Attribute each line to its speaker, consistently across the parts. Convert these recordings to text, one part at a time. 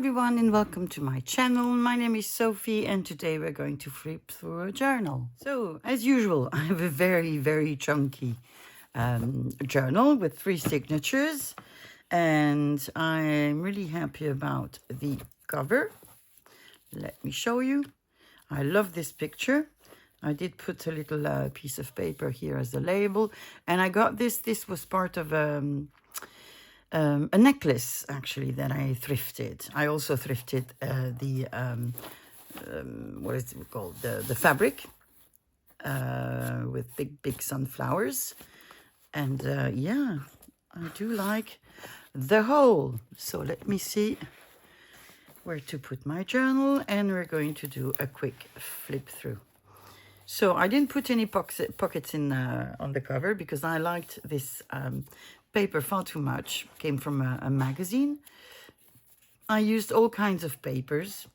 Speaker 1: everyone and welcome to my channel. My name is Sophie and today we're going to flip through a journal. So as usual, I have a very chunky journal with 3 signatures and I'm really happy about the cover. Let me show you. I love this picture. I did put a little piece of paper here as a label, and I got this. This was part of a necklace actually that I thrifted. I also thrifted the what is it called, the fabric with big sunflowers, and yeah, I do like the whole. So let me see where to put my journal, and we're going to do a quick flip through. So I didn't put any pockets in on the cover because I liked this paper far too much. Came from a magazine. I used all kinds of papers.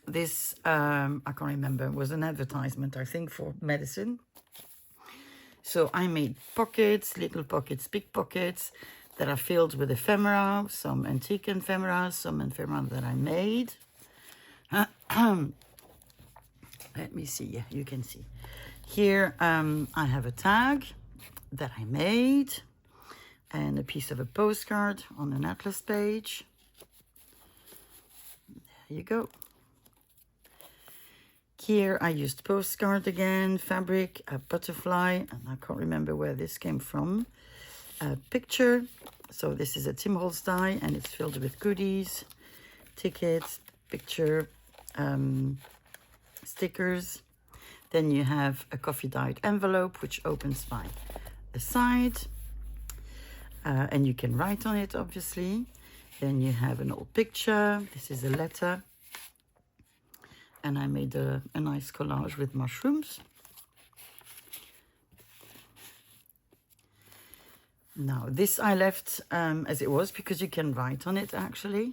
Speaker 1: This, I can't remember, was an advertisement, I think, for medicine. So I made pockets, little pockets, big pockets that are filled with ephemera, some antique ephemera, some ephemera that I made. Let me see, you can see. Here I have a tag that I made and a piece of a postcard on an atlas page. There you go. Here I used postcard again, fabric, a butterfly, and I can't remember where this came from. A picture. So this is a Tim Holtz die and it's filled with goodies, tickets, picture, stickers. Then you have a coffee dyed envelope which opens by the side, and you can write on it obviously. Then you have an old picture. This is a letter, and I made a nice collage with mushrooms. Now this I left as it was because you can write on it actually.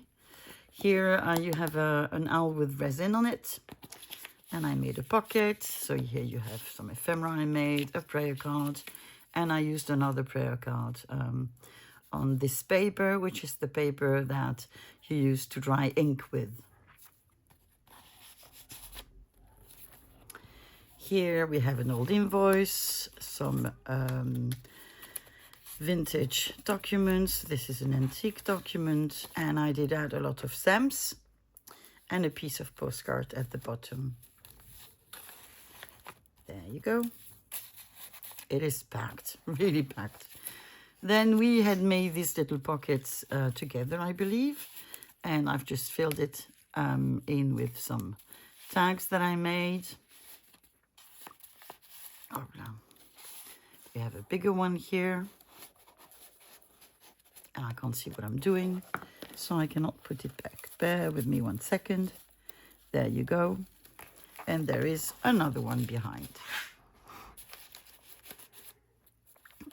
Speaker 1: Here you have an owl with resin on it. And I made a pocket. So here you have some ephemera I made, a prayer card. And I used another prayer card on this paper, which is the paper that you use to dry ink with. Here we have an old invoice, some vintage documents. This is an antique document. And I did add a lot of stamps and a piece of postcard at the bottom. There you go. It is packed, really packed. Then we had made these little pockets together, I believe. And I've just filled it in with some tags that I made. Oh, no. We have a bigger one here. And I can't see what I'm doing, so I cannot put it back. Bear with me 1 second. There you go. And there is another one behind.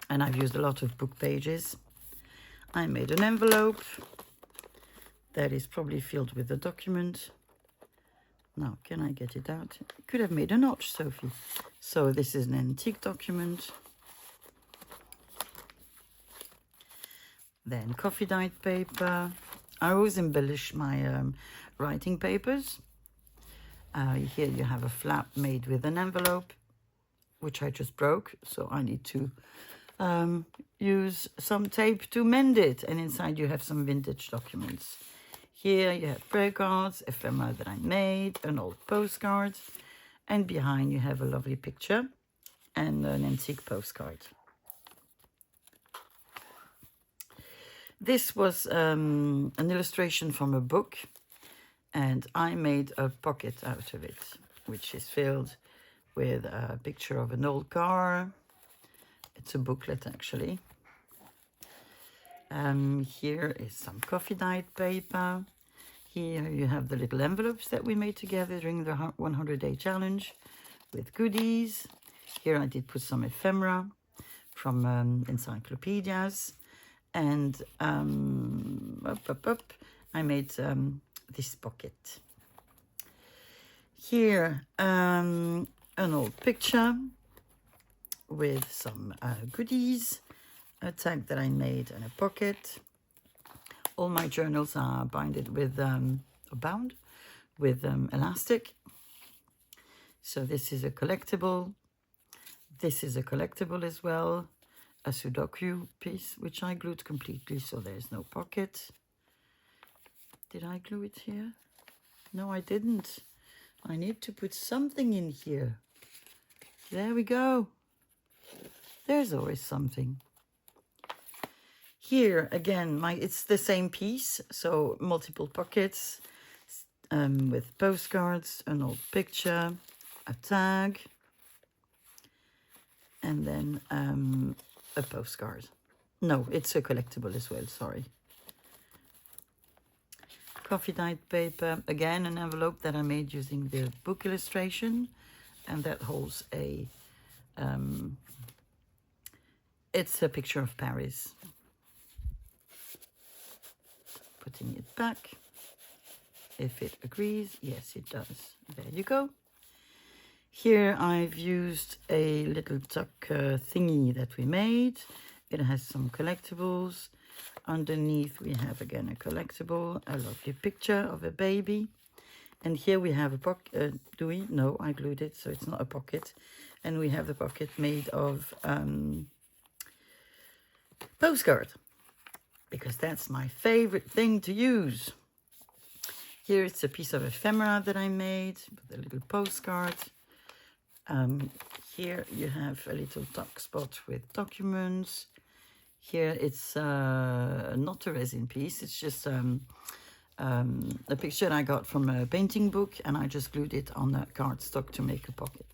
Speaker 1: And I've used a lot of book pages. I made an envelope that is probably filled with a document. Now, can I get it out? I could have made a notch, Sophie. So this is an antique document. Then coffee dyed paper. I always embellish my writing papers. Here you have a flap made with an envelope, which I just broke. So I need to use some tape to mend it. And inside you have some vintage documents. Here you have prayer cards, ephemera that I made, an old postcard. And behind you have a lovely picture and an antique postcard. This was an illustration from a book. And I made a pocket out of it, which is filled with a picture of an old car. It's a booklet, actually. Here is some coffee dyed paper. Here you have the little envelopes that we made together during the 100-day challenge with goodies. Here I did put some ephemera from encyclopedias. And I made this pocket. Here an old picture with some goodies, a tag that I made and a pocket, All my journals are bound with elastic. So this is a collectible. This is a collectible as well. A Sudoku piece, which I glued completely, so there's no pocket. Did I glue it here? No, I didn't. I need to put something in here. There we go. There's always something. Here again, it's the same piece, so multiple pockets with postcards, an old picture, a tag, and then a postcard. No, it's a collectible as well, sorry. Coffee dyed paper, again an envelope that I made using the book illustration, and that holds a it's a picture of Paris. Putting it back, if it agrees. Yes, it does. There you go. Here I've used a little tuck thingy that we made. It has some collectibles. Underneath we have again a collectible, a lovely picture of a baby. And here we have a pocket. Do we? No, I glued it, so it's not a pocket. And we have the pocket made of postcard, because that's my favorite thing to use. Here it's a piece of ephemera that I made with a little postcard. Here you have a little tuck spot with documents. Here it's not a resin piece, it's just a picture I got from a painting book, and I just glued it on a cardstock to make a pocket.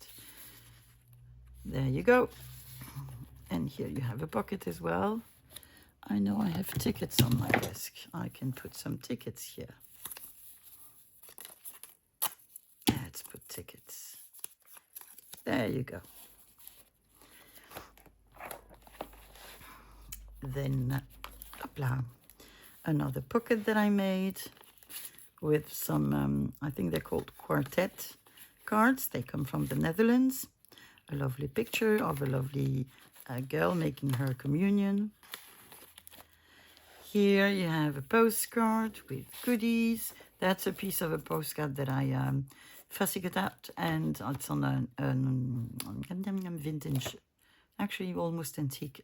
Speaker 1: There you go. And here you have a pocket as well. I know I have tickets on my desk. I can put some tickets here. Let's put tickets. There you go. Then, hopla, another pocket that I made with some, I think they're called quartet cards. They come from the Netherlands. A lovely picture of a lovely girl making her communion. Here you have a postcard with goodies. That's a piece of a postcard that I fussy out, and it's on a vintage, actually almost antique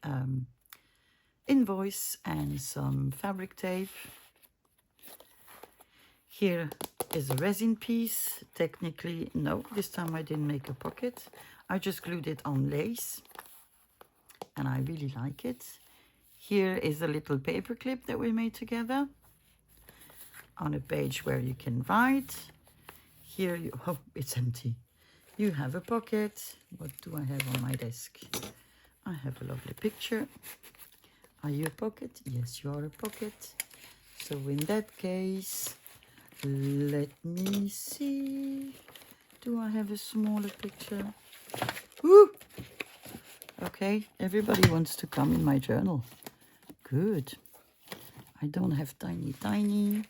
Speaker 1: invoice and some fabric tape. Here is a resin piece. Technically, no, this time I didn't make a pocket. I just glued it on lace, and I really like it. Here is a little paper clip that we made together on a page where you can write. Here, oh, it's empty. You have a pocket. What do I have on my desk? I have a lovely picture. Are you a pocket? Yes, you are a pocket. So in that case, let me see. Do I have a smaller picture? Woo! Okay, everybody wants to come in my journal. Good. I don't have tiny.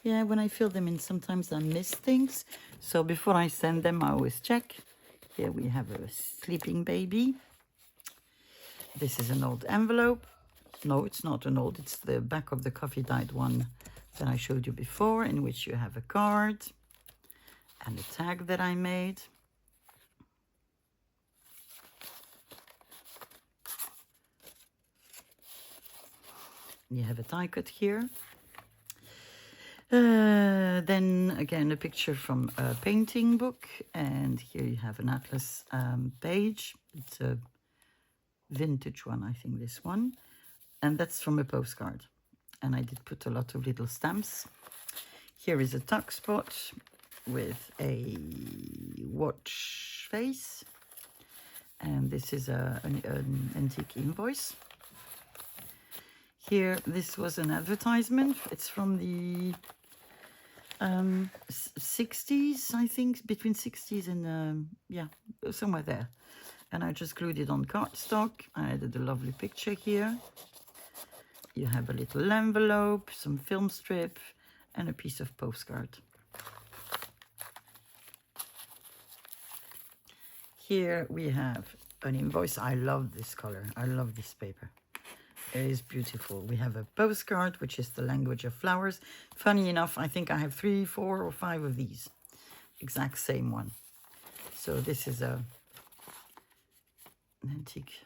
Speaker 1: Yeah, when I fill them in, sometimes I miss things. So before I send them, I always check. Here we have a sleeping baby. This is an old envelope. No, it's not an old. It's the back of the coffee dyed one that I showed you before, in which you have a card and a tag that I made. You have a die cut here. Then again a picture from a painting book, and here you have an atlas page. It's a vintage one, I think, this one, and that's from a postcard, and I did put a lot of little stamps. Here is a tuck spot with a watch face, and this is an antique invoice. Here, this was an advertisement. It's from the 60s, I think, between 60s and, yeah, somewhere there. And I just glued it on cardstock. I added a lovely picture here. You have a little envelope, some film strip, and a piece of postcard. Here we have an invoice. I love this color. I love this paper. It is beautiful. We have a postcard, which is the language of flowers. Funny enough, I think I have 3, 4, or 5 of these. Exact same one. So this is an antique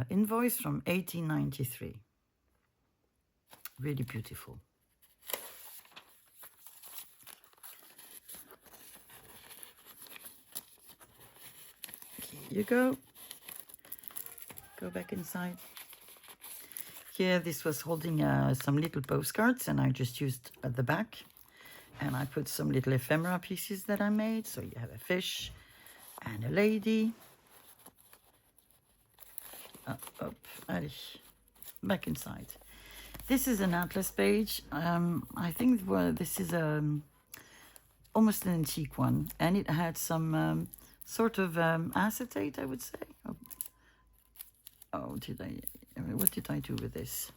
Speaker 1: invoice from 1893. Really beautiful. Here you go. Go back inside. Here, this was holding some little postcards, and I just used the back. And I put some little ephemera pieces that I made. So you have a fish and a lady. Up, back inside. This is an atlas page. I think this is almost an antique one, and it had some sort of acetate, I would say. Oh, what did I do with this?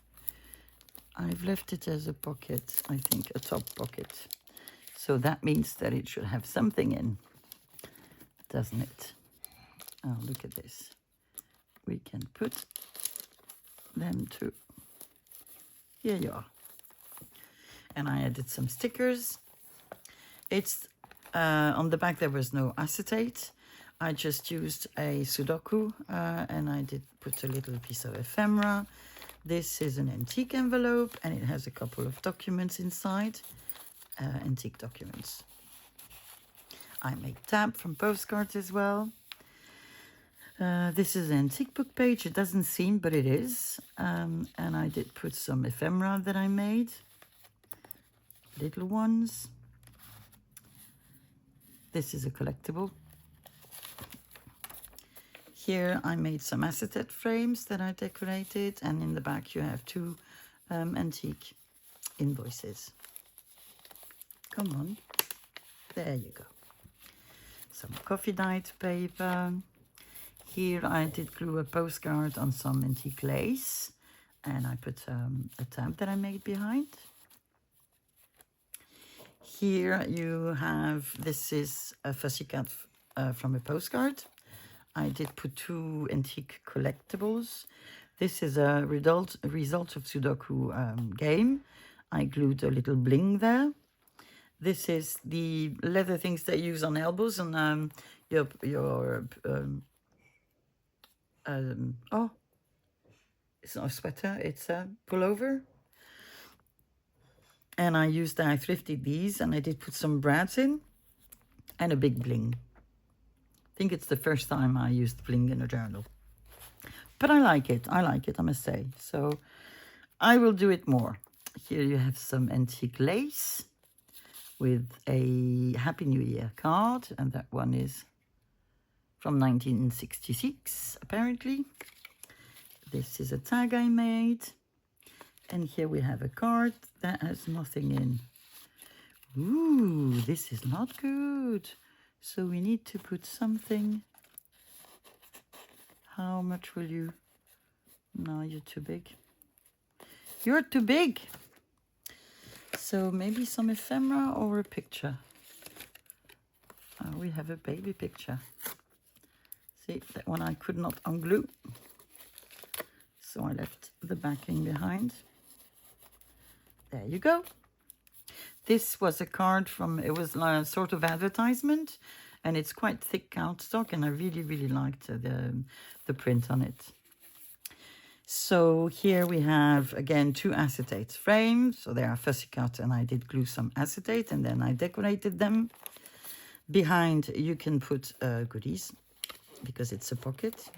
Speaker 1: I've left it as a pocket, I think, a top pocket. So that means that it should have something in, doesn't it? Oh, look at this. We can put them too. Here you are. And I added some stickers. It's on the back there was no acetate. I just used a Sudoku and I did put a little piece of ephemera. This is an antique envelope and it has a couple of documents inside, antique documents. I made tab from postcards as well. This is an antique book page. It doesn't seem, but it is. And I did put some ephemera that I made. Little ones. This is a collectible. Here I made some acetate frames that I decorated. And in the back you have 2 antique invoices. Come on. There you go. Some coffee dyed paper. Here I did glue a postcard on some antique lace, and I put a tab that I made behind. Here you have, this is a fussy cat from a postcard. I did put 2 antique collectibles. This is a result of Sudoku game. I glued a little bling there. This is the leather things that you use on elbows and your oh, it's not a sweater, it's a pullover. And I thrifted these and I did put some brads in and a big bling. I think it's the first time I used bling in a journal. But I like it, I must say. So I will do it more. Here you have some antique lace with a Happy New Year card, and that one is from 1966, apparently. This is a tag I made. And here we have a card that has nothing in. Ooh, this is not good. So we need to put something. How much will you? No, you're too big. You're too big. So maybe some ephemera or a picture. We have a baby picture. See, that one I could not unglue. So I left the backing behind. There you go. This was a card from, it was a sort of advertisement, and it's quite thick cardstock, and I really, really liked the print on it. So here we have, again, 2 acetate frames. So they are fussy cut, and I did glue some acetate, and then I decorated them. Behind, you can put goodies, because it's a pocket.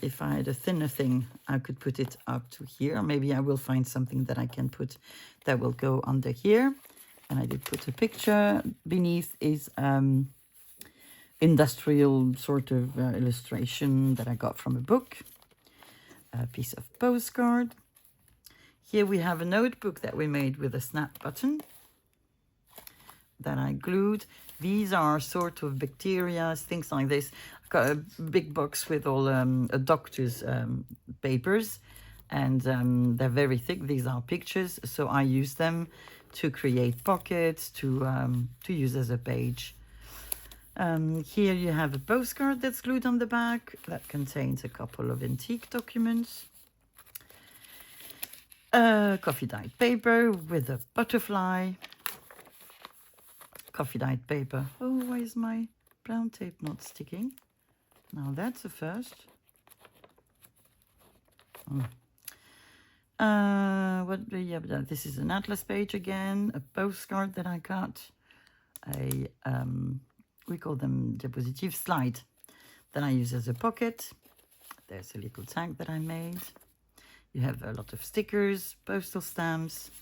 Speaker 1: If I had a thinner thing, I could put it up to here. Maybe I will find something that I can put that will go under here. And I did put a picture. Beneath is industrial sort of illustration that I got from a book. A piece of postcard. Here we have a notebook that we made with a snap button that I glued. These are sort of bacteria, things like this. I've got a big box with all a doctor's papers, and they're very thick. These are pictures, so I use them to create pockets, to use as a page. Here you have a postcard that's glued on the back that contains a couple of antique documents. Coffee dyed paper with a butterfly. Coffee dyed paper. Oh, why is my brown tape not sticking? Now that's a first. This is an atlas page again, a postcard that I got, we call them diapositive slide that I use as a pocket. There's a little tag that I made. You have a lot of stickers, postal stamps.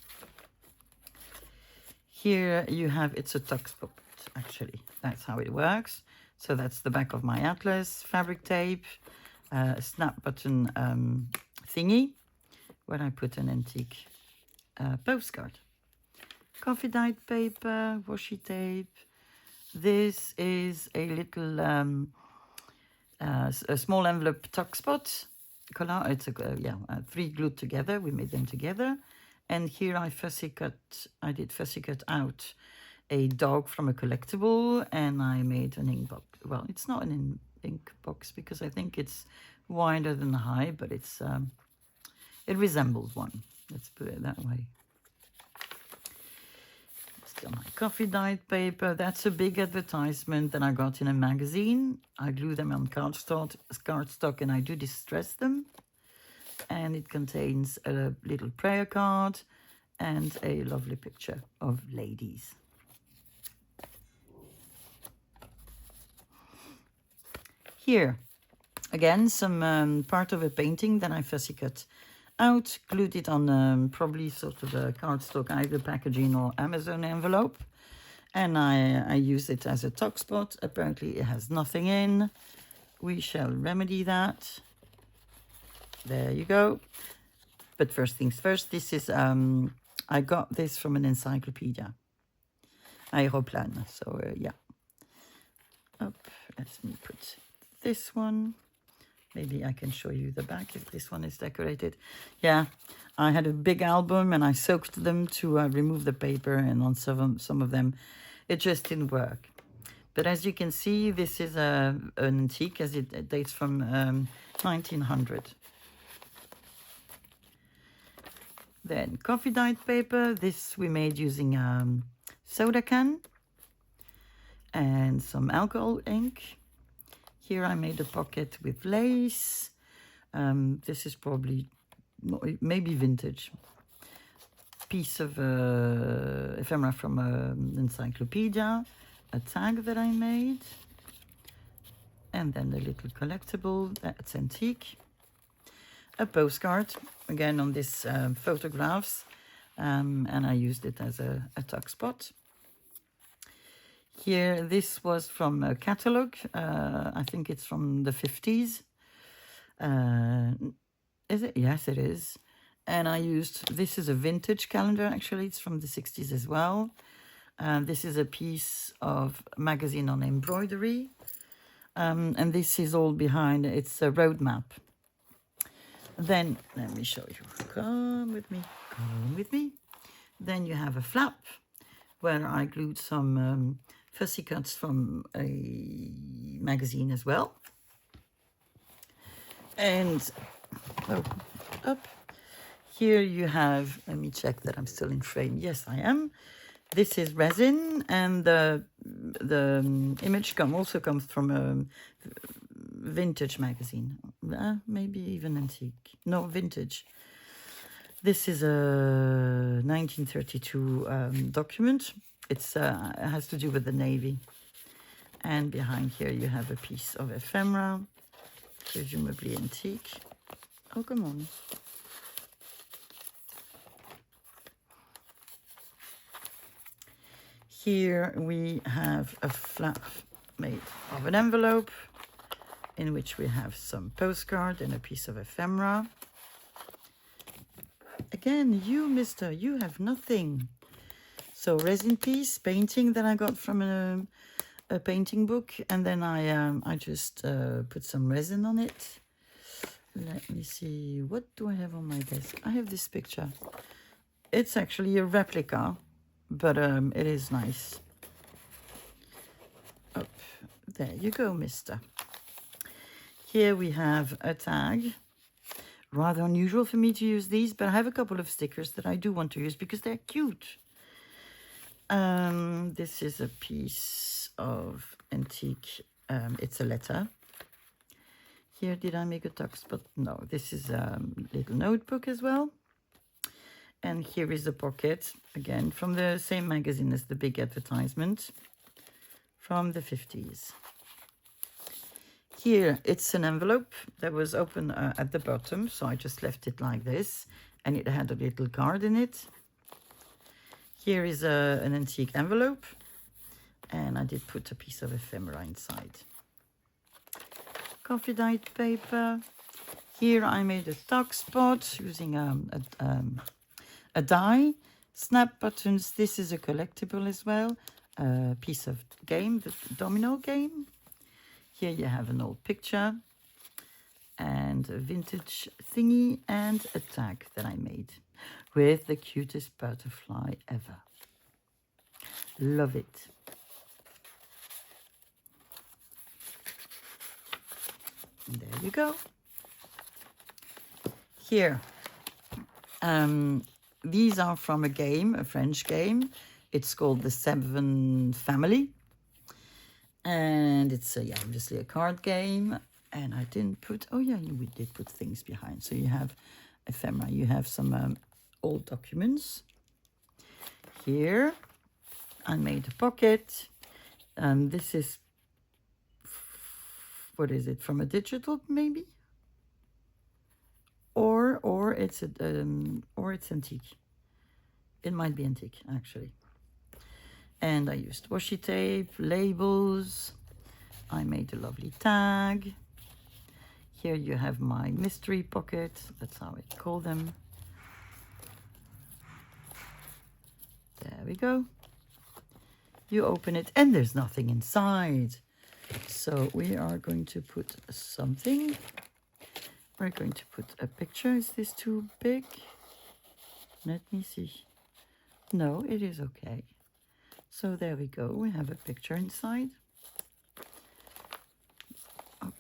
Speaker 1: Here you have, it's a tuck spot actually, that's how it works. So that's the back of my atlas, fabric tape, a snap button thingy where I put an antique postcard. Coffee dyed paper, washi tape. This is a little a small envelope tuck spot. It's three glued together. We made them together. And here I did fussy cut out a dog from a collectible, and I made an ink box. Well, it's not an ink box because I think it's wider than high, but it's it resembles one. Let's put it that way. Still my coffee dyed paper. That's a big advertisement that I got in a magazine. I glue them on cardstock and I do distress them. And it contains a little prayer card and a lovely picture of ladies. Here, again, some part of a painting that I fussy cut out, glued it on probably sort of a cardstock, either packaging or Amazon envelope. And I use it as a tuck spot. Apparently it has nothing in. We shall remedy that. There you go. But first things first, this is, I got this from an encyclopedia. Aeroplan, so yeah. Up, let me put this one. Maybe I can show you the back if this one is decorated. Yeah, I had a big album and I soaked them to remove the paper, and on some of them it just didn't work. But as you can see, this is an antique as it dates from 1900. Then coffee dyed paper. This we made using soda can and some alcohol ink. Here I made a pocket with lace. This is probably, maybe vintage. Piece of ephemera from an encyclopedia. A tag that I made. And then the little collectible, that's antique. A postcard, again on this photographs. And I used it as a tuck spot. Here, this was from a catalog. I think it's from the 50s. Is it? Yes, it is. And I used, this is a vintage calendar, actually. It's from the 60s as well. This is a piece of magazine on embroidery. And this is all behind, it's a road map. Then, let me show you. Come with me. Come with me. Then you have a flap where I glued some fussy cuts from a magazine as well. And up here you have, let me check that I'm still in frame. Yes, I am. This is resin, and the image also comes from a vintage magazine. Maybe even antique. No, vintage. This is a 1932 document. It has to do with the Navy. And behind here you have a piece of ephemera, presumably antique. Oh, come on. Here we have a flap made of an envelope in which we have some postcard and a piece of ephemera. Again, you, mister, you have nothing. So resin piece, painting that I got from a painting book, and then I just put some resin on it. Let me see, what do I have on my desk? I have this picture. It's actually a replica, but it is nice. Up, There you go, mister. Here we have a tag. Rather unusual for me to use these, but I have a couple of stickers that I do want to use because they're cute. This is a piece of antique. It's a letter. Here, did I make a tuck spot? No, this is a little notebook as well. And here is a pocket, again, from the same magazine as the big advertisement from the 50s. Here, it's an envelope that was open at the bottom, so I just left it like this, and it had a little card in it. Here is an antique envelope, and I did put a piece of ephemera inside. Coffee dyed paper. Here I made a tuck spot using a die. Snap buttons. This is a collectible as well. A piece of game, the domino game. Here you have an old picture and a vintage thingy and a tag that I made with the cutest butterfly ever. Love it. And there you go. Here, these are from a game, a French game. It's called The Seven Family. And it's obviously a card game. And I didn't put, oh yeah, we did put things behind. So you have ephemera, you have some old documents. Here, I made a pocket. This is, what is it, from a digital maybe? Or it's antique. It might be antique actually. And I used washi tape, labels. I made a lovely tag. Here you have my mystery pocket. That's how I call them. There we go. You open it and there's nothing inside. So we are going to put something. We're going to put a picture. Is this too big? Let me see. No, it is okay. So there we go. We have a picture inside. Up.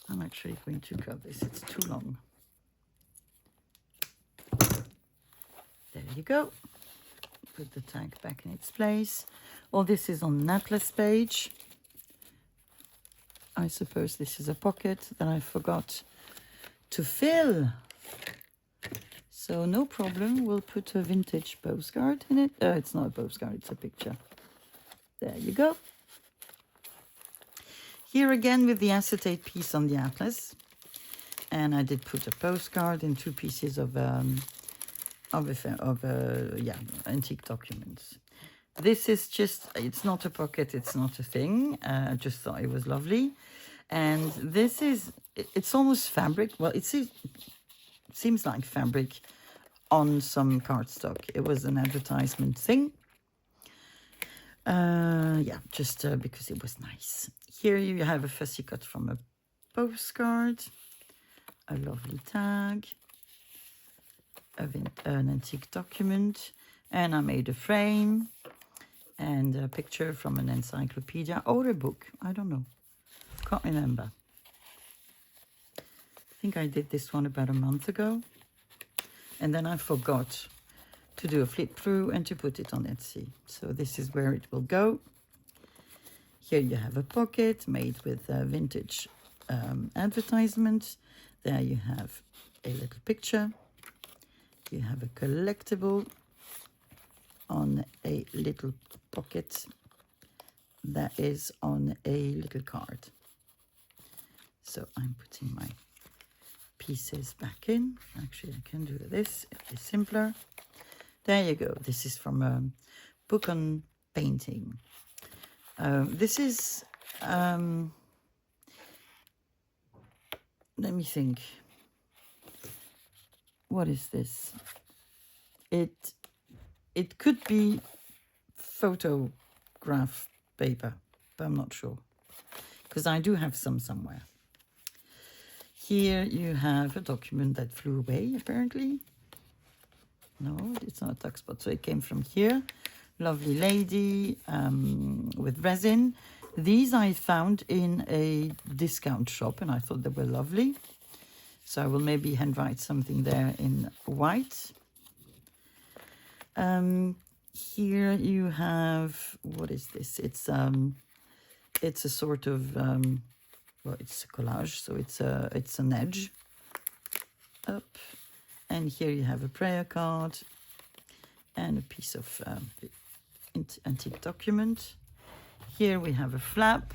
Speaker 1: I'm actually going to cut this. It's too long. There you go. Put the tag back in its place. All this is on an atlas page. I suppose this is a pocket that I forgot to fill. So no problem, we'll put a vintage postcard in it. It's not a postcard, it's a picture. There you go. Here again with the acetate piece on the atlas. And I did put a postcard in 2 pieces of antique documents. This is just, it's not a pocket, it's not a thing. I just thought it was lovely. And this is, it's almost fabric. Well, it seems like fabric on some cardstock. It was an advertisement thing. Just because it was nice. Here you have a fussy cut from a postcard. A lovely tag. An antique document. And I made a frame. And a picture from an encyclopedia or a book. I don't know. Can't remember. I think I did this one about a month ago. And then I forgot to do a flip through and to put it on Etsy. So this is where it will go. Here you have a pocket made with vintage advertisements. There you have a little picture. You have a collectible on a little pocket that is on a little card. So I'm putting my pieces back in. Actually, I can do this. It's simpler. There you go. This is from a book on painting. This is, let me think. What is this? It could be photograph paper, but I'm not sure. Because I do have some somewhere. Here you have a document that flew away, apparently. No, it's not a tuck spot, so it came from here. lovely lady with resin. These I found in a discount shop and I thought they were lovely. So I will maybe handwrite something there in white. Here you have, what is this? It's a sort of, well, it's a collage, so it's an edge up. And here you have a prayer card and a piece of antique document. Here we have a flap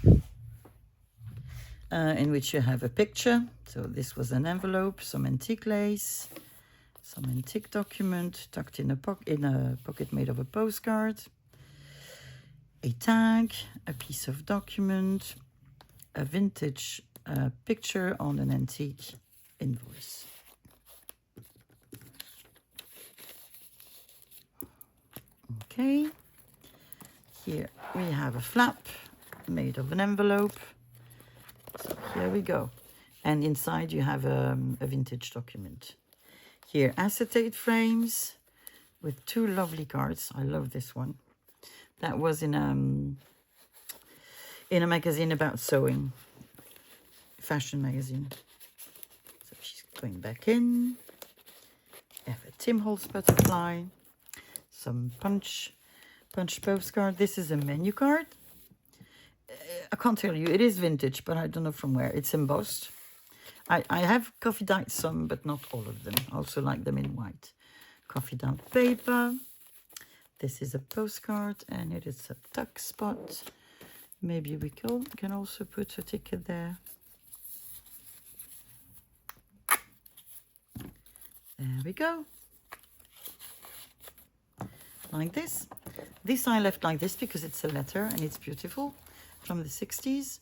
Speaker 1: in which you have a picture. So this was an envelope, some antique lace, some antique document tucked in a pocket made of a postcard, a tag, a piece of document, a vintage picture on an antique invoice. Okay, here we have a flap made of an envelope. So here we go. And inside you have a vintage document. Here, acetate frames with 2 lovely cards. I love this one. That was in a magazine about sewing, fashion magazine. So she's going back in. I have a Tim Holtz butterfly, some punch postcard. This is a menu card. I can't tell you, it is vintage, but I don't know from where. It's embossed. I have coffee dyed some, but not all of them. I also like them in white. Coffee dyed paper. This is a postcard, and it is a tuck spot. Maybe we can also put a ticket there. There we go. Like this. This I left like this because it's a letter and it's beautiful, from the 60s.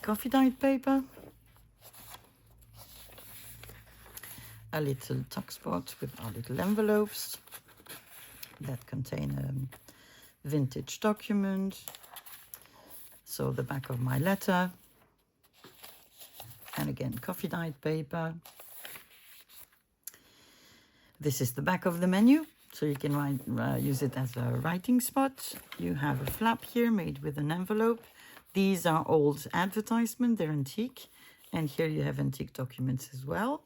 Speaker 1: Coffee dyed paper. A little tuck spot with our little envelopes that contain a vintage document. So the back of my letter. And again, coffee dyed paper. This is the back of the menu, so you can use it as a writing spot. You have a flap here made with an envelope. These are old advertisement, they're antique. And here you have antique documents as well.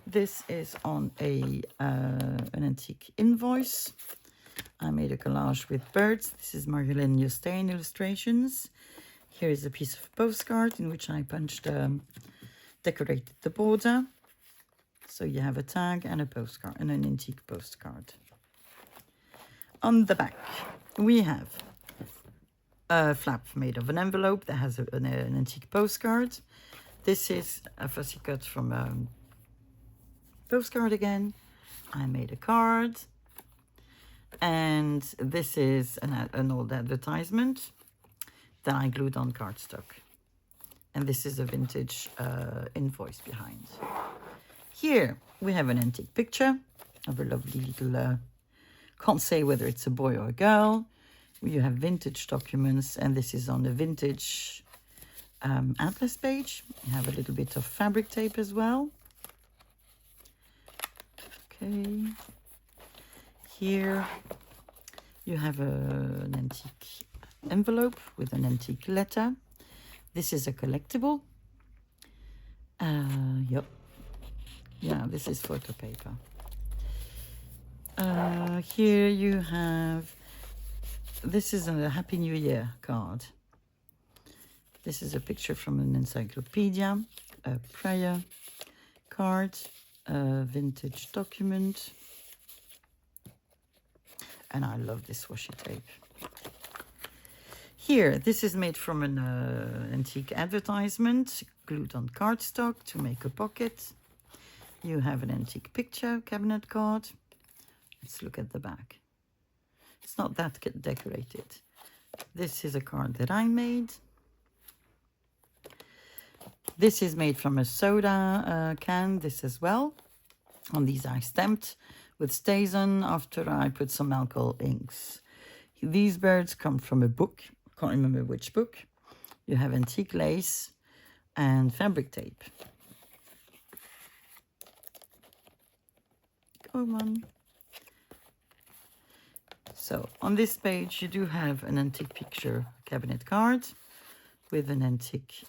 Speaker 1: This is on an antique invoice. I made a collage with birds. This is Miscellaneous stain illustrations. Here is a piece of postcard in which I decorated the border. So you have a tag and a postcard and an antique postcard. On the back, we have a flap made of an envelope that has an antique postcard. This is a fussy cut from a postcard again. I made a card. And this is an old advertisement that I glued on cardstock. And this is a vintage invoice behind. Here we have an antique picture of a lovely little, can't say whether it's a boy or a girl. You have vintage documents, and this is on the vintage atlas page. You have a little bit of fabric tape as well. Okay. Here you have an antique envelope with an antique letter. This is a collectible. Yep. Yeah, this is photo paper. Here you have, this is a Happy New Year card. This is a picture from an encyclopedia, a prayer card, a vintage document. And I love this washi tape. Here, this is made from an antique advertisement, glued on cardstock to make a pocket. You have an antique picture cabinet card. Let's look at the back. It's not that decorated. This is a card that I made. This is made from a soda can, this as well. On these I stamped with StazOn after I put some alcohol inks. These birds come from a book. Can't remember which book. You have antique lace and fabric tape. Come on. So on this page, you do have an antique picture cabinet card with an antique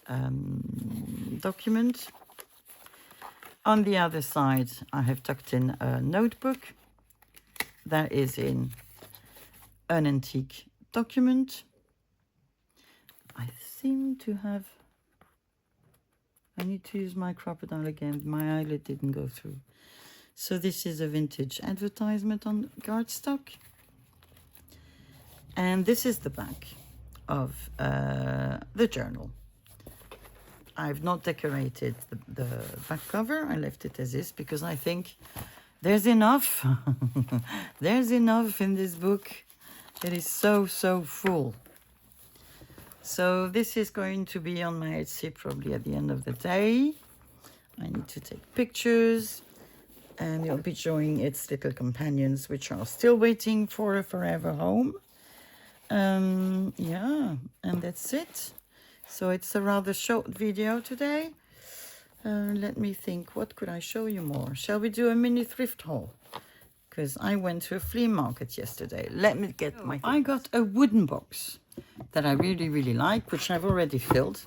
Speaker 1: document. On the other side, I have tucked in a notebook that is in an antique document. I seem to have... I need to use my crocodile again. My eyelid didn't go through. So this is a vintage advertisement on cardstock. And this is the back of the journal. I've not decorated the back cover. I left it as is because I think there's enough. There's enough in this book. It is so, so full. So this is going to be on my Etsy probably at the end of the day. I need to take pictures and it'll be showing its little companions, which are still waiting for a forever home. Yeah, and that's it. So it's a rather short video today. Let me think, what could I show you more? Shall we do a mini thrift haul? Because I went to a flea market yesterday. Let me get my... I got a wooden box that I really, really like, which I've already filled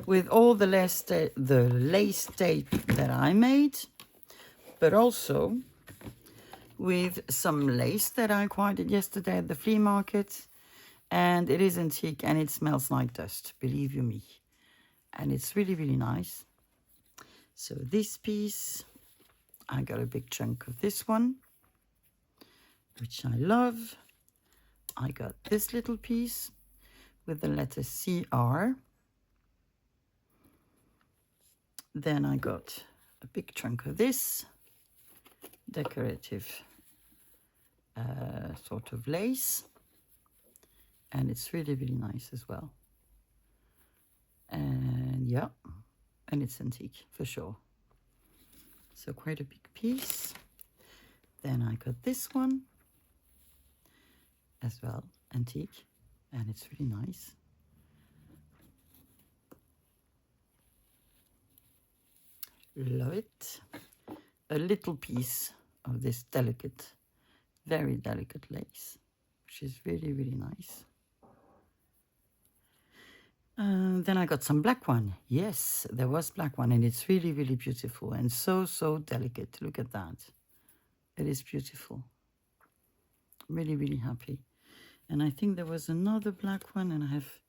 Speaker 1: with all the lace tape that I made, but also with some lace that I acquired yesterday at the flea market. And it is antique and it smells like dust, believe you me. And it's really, really nice. So this piece, I got a big chunk of this one, which I love. I got this little piece with the letter CR. Then I got a big chunk of this decorative sort of lace. And it's really, really nice as well. And yeah, and it's antique for sure. So quite a big piece. Then I got this one as well, antique, and it's really nice. Love it. A little piece of this delicate, very delicate lace, which is really, really nice. Then I got some black one. Yes, there was black one, and it's really, really beautiful and so, so delicate. Look at that. It is beautiful. Really, really happy. And I think there was another black one, and I have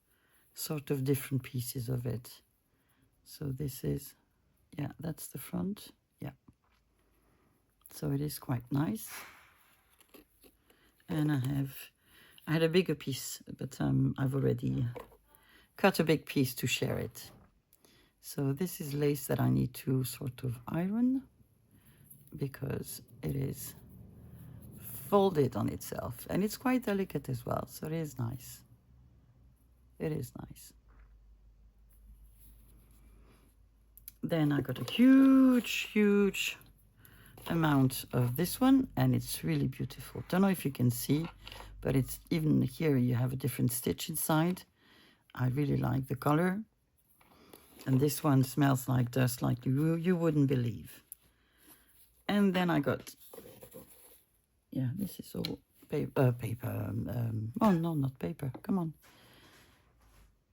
Speaker 1: sort of different pieces of it. So this is, yeah, that's the front. Yeah. So it is quite nice. And I had a bigger piece, but I've already cut a big piece to share it. So this is lace that I need to sort of iron because it is folded on itself and it's quite delicate as well. So it is nice. It is nice. Then I got a huge, huge amount of this one and it's really beautiful. Don't know if you can see, but it's even here you have a different stitch inside. I really like the color. And this one smells like dust like you wouldn't believe. And then I got, yeah, this is all paper, oh no, not paper, come on.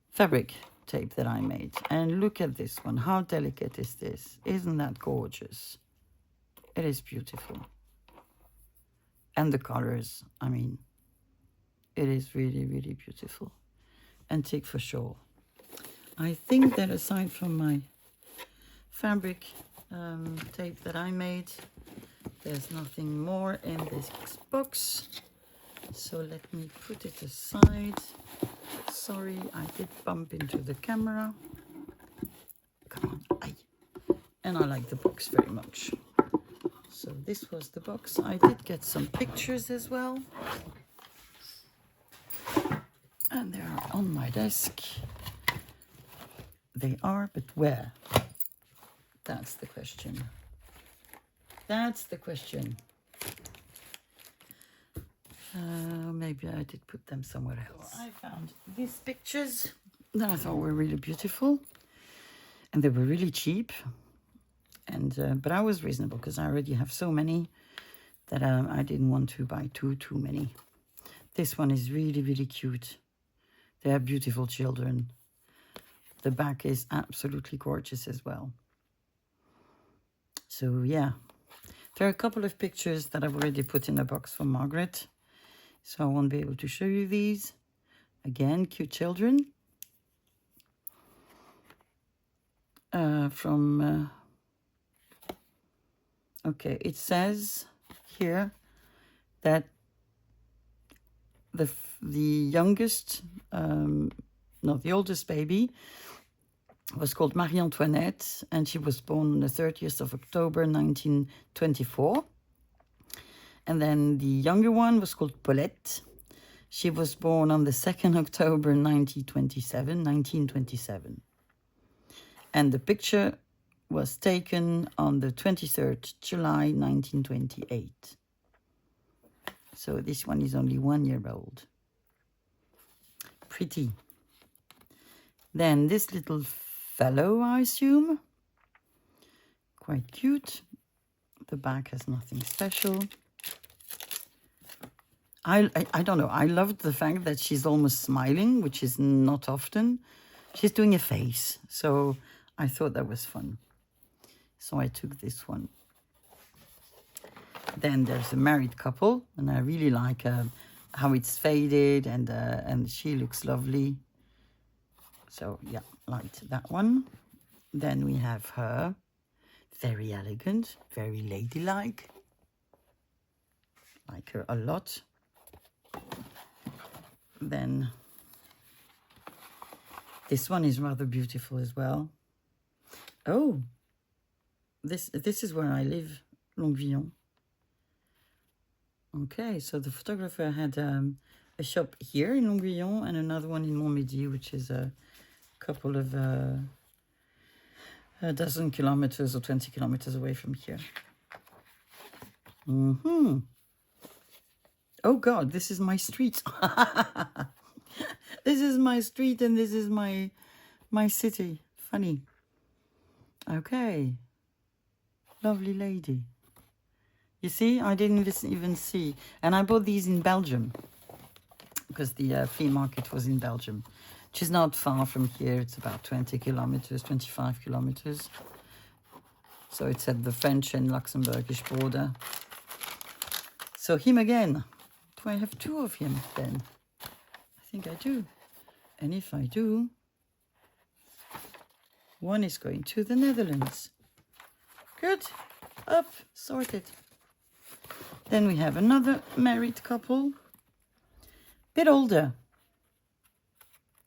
Speaker 1: Fabric tape that I made. And look at this one, how delicate is this? Isn't that gorgeous? It is beautiful. And the colors, I mean, it is really, really beautiful. Antique for sure. I think that aside from my fabric tape that I made, there's nothing more in this box. So let me put it aside. Sorry, I did bump into the camera. Come on, aye. And I like the box very much. So this was the box. I did get some pictures as well. And they are on my desk. They are, but where? That's the question. That's the question. Maybe I did put them somewhere else. So I found these pictures that I thought were really beautiful. And they were really cheap. And but I was reasonable because I already have so many that I didn't want to buy too many. This one is really, really cute. They are beautiful children. The back is absolutely gorgeous as well. So yeah, there are a couple of pictures that I've already put in a box for Margaret, so I won't be able to show you these. Again, cute children. Okay, it says here that the youngest, no, the oldest baby was called Marie Antoinette, and she was born on the 30th of October 1924. And then the younger one was called Paulette. She was born on the 2nd October 1927. And the picture was taken on the 23rd July 1928. So this one is only 1 year old. Pretty. Then this little fellow, I assume. Quite cute. The back has nothing special. I don't know. I loved the fact that she's almost smiling, which is not often. She's doing a face. So I thought that was fun. So I took this one. Then there's a married couple, and I really like how it's faded, and she looks lovely. So yeah, liked that one. Then we have her, very elegant, very ladylike. Like her a lot. Then this one is rather beautiful as well. Oh, this is where I live, Longuevillon. Okay, so the photographer had a shop here in Longuevillon and another one in Montmédy, which is a couple of a dozen kilometers or 20 kilometers away from here. Oh God, this is my street. This is my street and this is my city. Funny. Okay. Lovely lady. You see, I didn't even see. And I bought these in Belgium because the flea market was in Belgium, which is not far from here. It's about 20 kilometers, 25 kilometers. So it's at the French and Luxembourgish border. So him again. Do I have two of him then? I think I do. And if I do, one is going to the Netherlands. Good. Up. Sorted. Then we have another married couple. Bit older.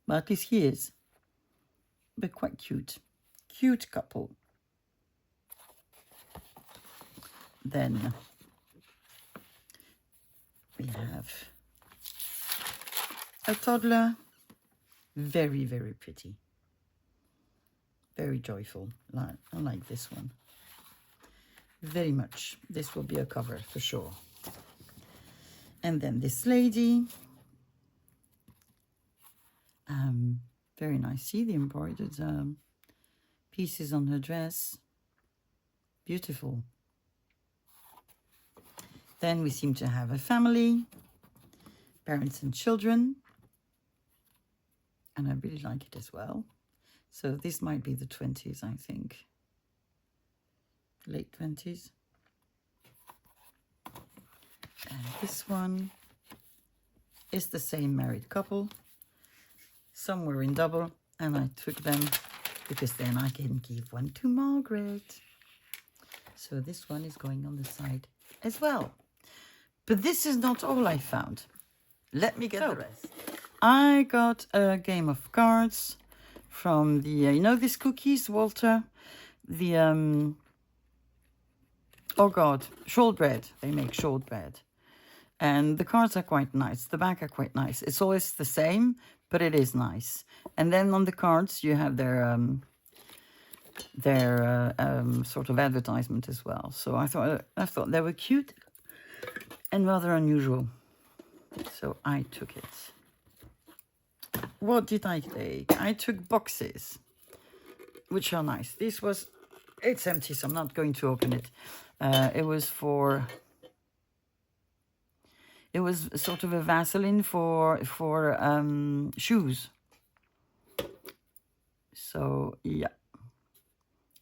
Speaker 1: Well, at least he is. But quite cute. Cute couple. Then we have a toddler. Very, very pretty. Very joyful. I like this one. Very much. This will be a cover for sure. And then this lady. Very nice. See the embroidered pieces on her dress. Beautiful. Then we seem to have a family, parents and children. And I really like it as well. So this might be the 20s, I think. Late 20s. And this one is the same married couple. Some were in double, and I took them because then I can give one to Margaret. So this one is going on the side as well. But this is not all I found. Let me get the rest. I got a game of cards from the, you know these cookies, Walter? The, oh God, shortbread. They make shortbread. And the cards are quite nice. The back are quite nice. It's always the same, but it is nice. And then on the cards, you have their sort of advertisement as well. So I thought they were cute and rather unusual. So I took it. What did I take? I took boxes, which are nice. It's empty, so I'm not going to open it. It was for It was sort of a Vaseline for shoes. So yeah,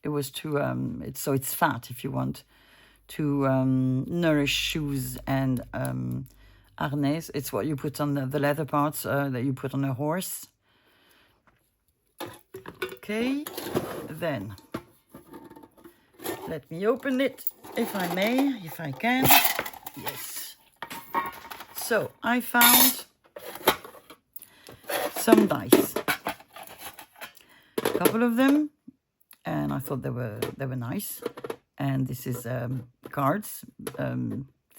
Speaker 1: it was to it's fat if you want to nourish shoes and harness. It's what you put on the leather parts that you put on a horse. Okay, then let me open it if I may, if I can. Yes. So I found some dice, a couple of them, and I thought they were nice. And this is cards,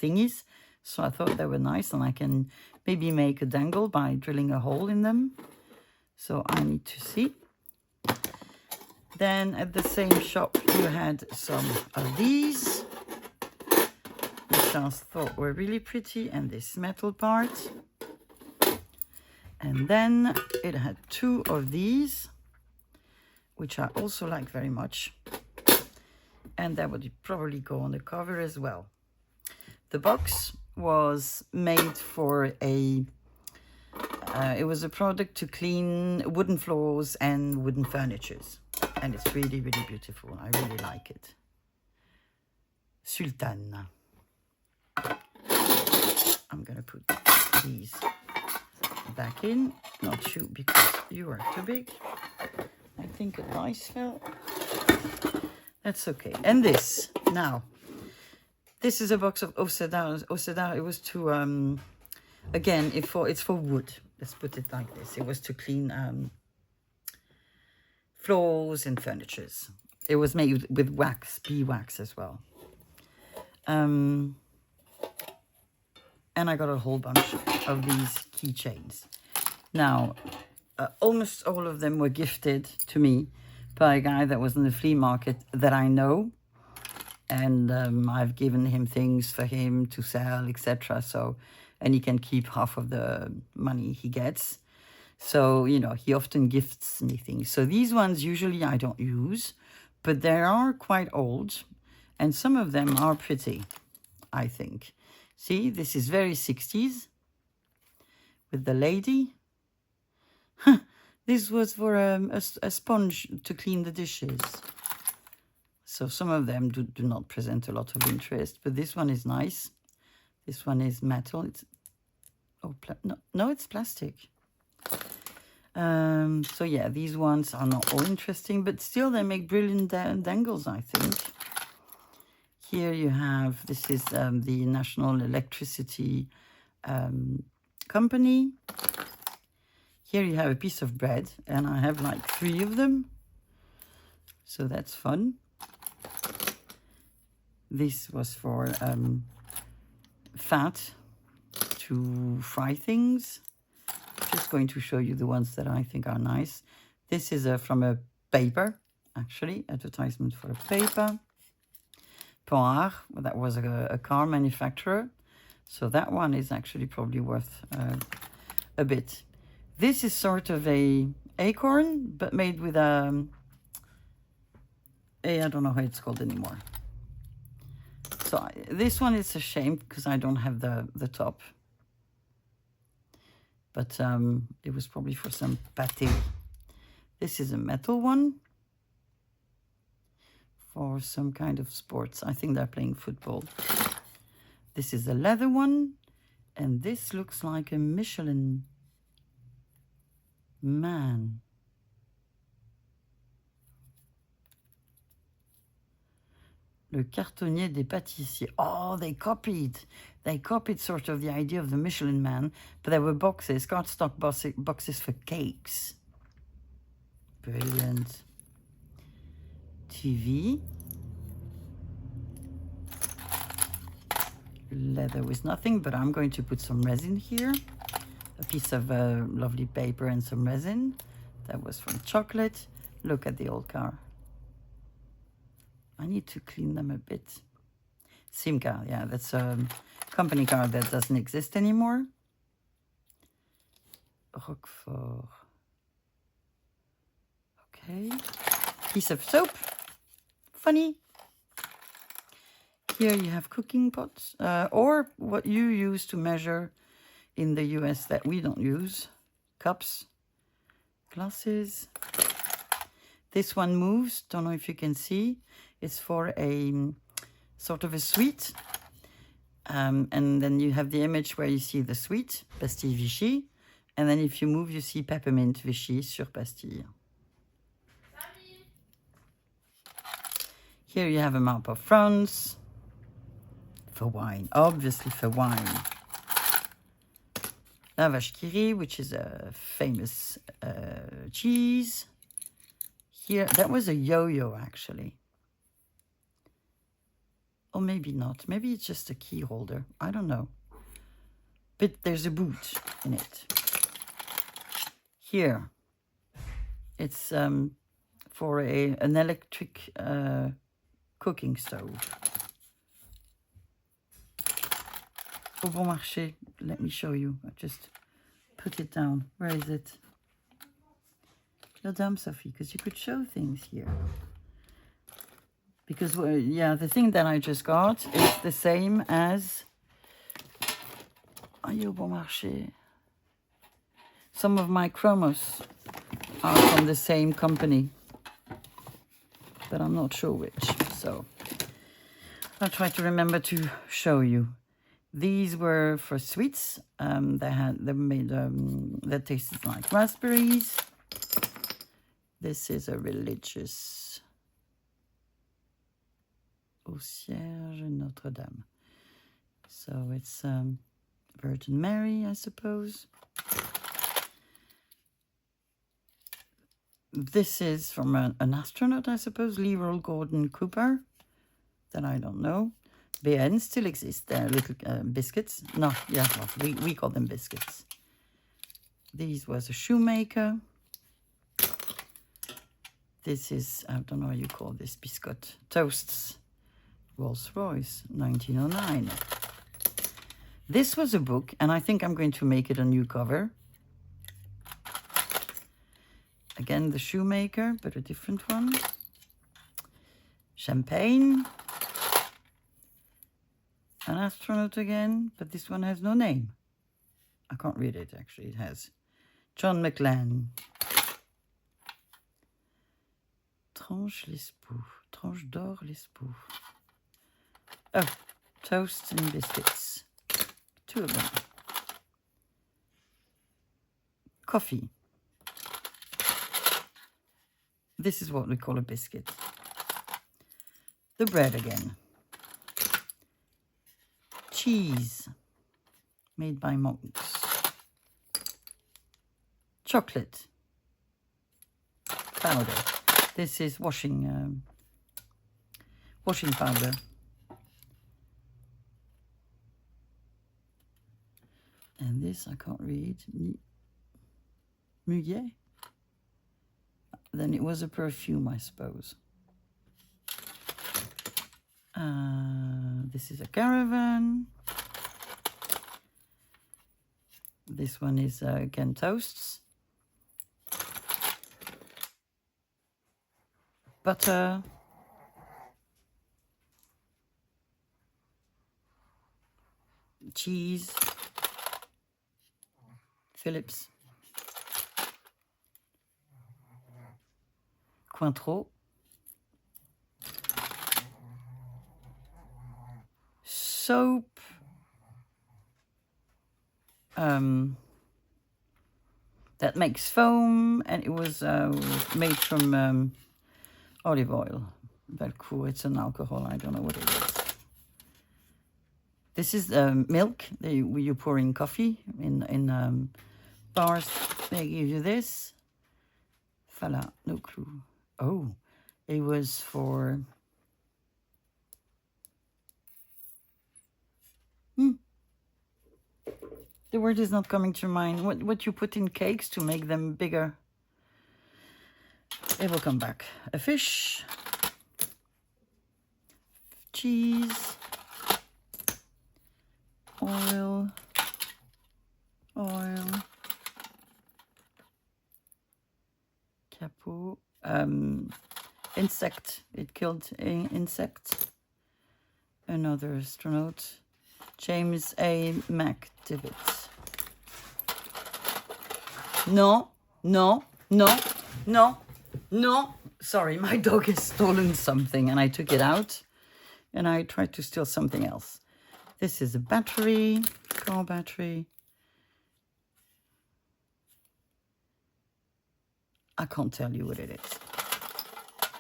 Speaker 1: thingies. So I thought they were nice, and I can maybe make a dangle by drilling a hole in them. So I need to see. Then at the same shop you had some of these, which I thought were really pretty, and this metal part. And then it had two of these, which I also like very much. And that would probably go on the cover as well. The box was made for it was a product to clean wooden floors and wooden furnitures. And it's really, really beautiful. I really like it. Sultan. I'm going to put these back in. Not you, because you are too big. I think a dice fell. That's okay. And this. Now, this is a box of Océdar. It was to, again, it's for wood. Let's put it like this. It was to clean floors and furnitures. It was made with wax, beeswax as well. And I got a whole bunch of these keychains. Now, almost all of them were gifted to me by a guy that was in the flea market that I know. And I've given him things for him to sell, etc. So, and he can keep half of the money he gets. So, you know, he often gifts me things. So these ones usually I don't use, but they are quite old. And some of them are pretty, I think. See, this is very 60s with the lady. This was for a sponge to clean the dishes. So some of them do not present a lot of interest, but this one is nice. This one is metal. It's no, it's plastic. So yeah, these ones are not all interesting, but still they make brilliant dangles, I think. Here you have, this is the National Electricity Company. Here you have a piece of bread, and I have like 3 of them. So that's fun. This was for fat to fry things. Just going to show you the ones that I think are nice. This is from a paper, actually, advertisement for a paper. Poir, that was a car manufacturer. So that one is actually probably worth a bit. This is sort of a acorn, but made with I don't know how it's called anymore. So this one is a shame because I don't have the top. But it was probably for some pâté. This is a metal one for some kind of sports. I think they're playing football. This is a leather one. And this looks like a Michelin man. Le cartonnier des pâtissiers. Oh, they copied. They copied sort of the idea of the Michelin man, but there were boxes, cardstock boxes for cakes. Brilliant. TV. Leather with nothing, but I'm going to put some resin here. A piece of lovely paper and some resin. That was from chocolate. Look at the old car. I need to clean them a bit. Simca, yeah, that's a company car that doesn't exist anymore. Roquefort. Okay. Piece of soap. Funny. Here you have cooking pots, or what you use to measure in the US that we don't use. Cups, glasses. This one moves, don't know if you can see. It's for a sort of a sweet. And then you have the image where you see the sweet, pastille Vichy. And then if you move, you see peppermint Vichy sur pastille. Here you have a map of France. For wine, obviously for wine. La Vache qui rit, which is a famous cheese. Here, that was a yo-yo actually. Or maybe not. Maybe it's just a key holder. I don't know. But there's a boot in it. Here, it's for an electric cooking stove. Au bon marché. Let me show you. I just put it down. Where is it? Your dame, Sophie, because you could show things here. Because, yeah, the thing that I just got is the same as... Au bon marché. Some of my chromos are from the same company. But I'm not sure which. So I'll try to remember to show you. These were for sweets. They made that tasted like raspberries. This is a religious Au Cierge Notre Dame. So it's Virgin Mary, I suppose. This is from an astronaut, I suppose, Leroy Gordon Cooper. That I don't know. BN still exists. They're little biscuits. No, yeah, well, we call them biscuits. These was a shoemaker. This is, I don't know how you call this, biscuit. Toasts. Rolls-Royce, 1909. This was a book, and I think I'm going to make it a new cover. Again, the shoemaker, but a different one. Champagne. An astronaut again, but this one has no name. I can't read it, actually. It has John McLean. Tranche l'espoux. Tranche d'or l'espoux. Oh, toasts and biscuits. 2 of them. Coffee. This is what we call a biscuit. The bread again. Cheese. Made by monks. Chocolate. Powder. This is washing powder. And this I can't read. Muguet? Then it was a perfume, I suppose. This is a caravan. This one is again toasts. Butter. Cheese. Phillips. Cointreau. Soap. That makes foam, and it was made from olive oil. Velcro, it's an alcohol, I don't know what it is. This is milk. You pour in coffee in bars. They give you this. Voilà, no clue. Oh, it was for... The word is not coming to mind. What you put in cakes to make them bigger. It will come back. A fish. Cheese. Oil. Capot. Insect. It killed an insect. Another astronaut. James A. McDivitt. No, no, no, no, no. Sorry, my dog has stolen something and I took it out and I tried to steal something else. This is a battery, car battery. I can't tell you what it is.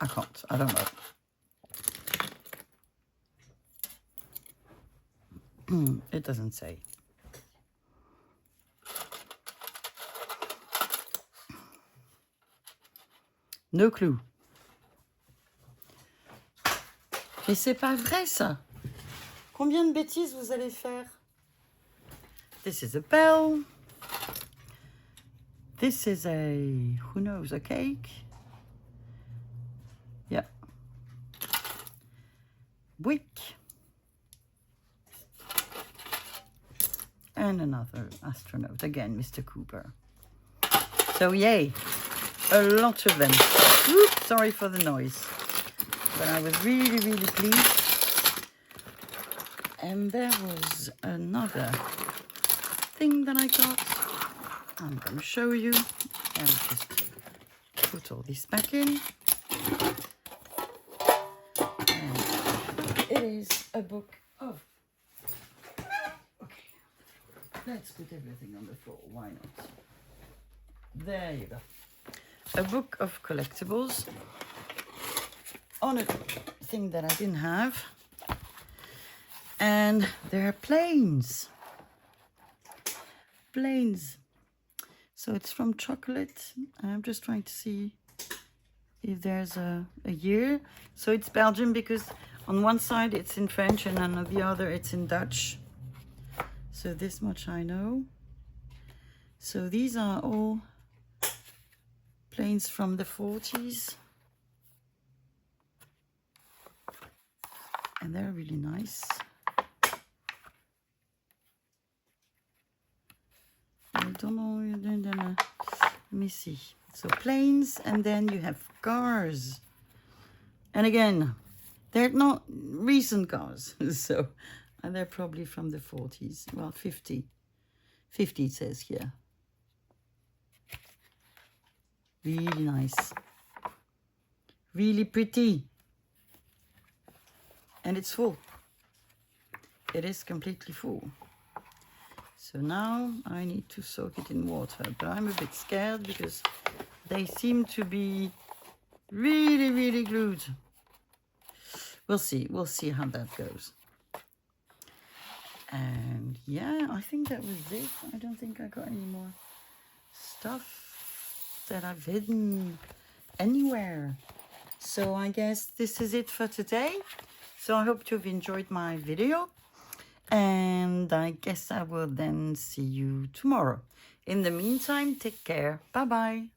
Speaker 1: I can't. I don't know. It doesn't say. No clue. Mais c'est pas vrai ça. Combien de bêtises vous allez faire? This is a bell. This is a, who knows, a cake? Yeah. Wick. And another astronaut, again, Mr. Cooper. So yay, a lot of them. Oops, sorry for the noise. But I was really, really pleased. And there was another thing that I got. I'm going to show you. And just put all this back in. And it is a book of... Okay, let's put everything on the floor. Why not? There you go. A book of collectibles on a thing that I didn't have. And there are planes. Planes. So it's from chocolate. I'm just trying to see if there's a year. So it's Belgium because on one side it's in French and on the other it's in Dutch. So this much I know. So these are all planes from the 40s. And they're really nice. I don't know, let me see. So planes, and then you have cars. And again, they're not recent cars. So, and they're probably from the 40s. Well, 50. 50 it says here. Really nice. Really pretty. And it's full. It is completely full. So now I need to soak it in water. But I'm a bit scared because they seem to be really, really glued. We'll see. We'll see how that goes. And yeah, I think that was it. I don't think I got any more stuff that I've hidden anywhere. So I guess this is it for today. So I hope you've enjoyed my video. And I guess I will then see you tomorrow. In the meantime, take care. Bye-bye.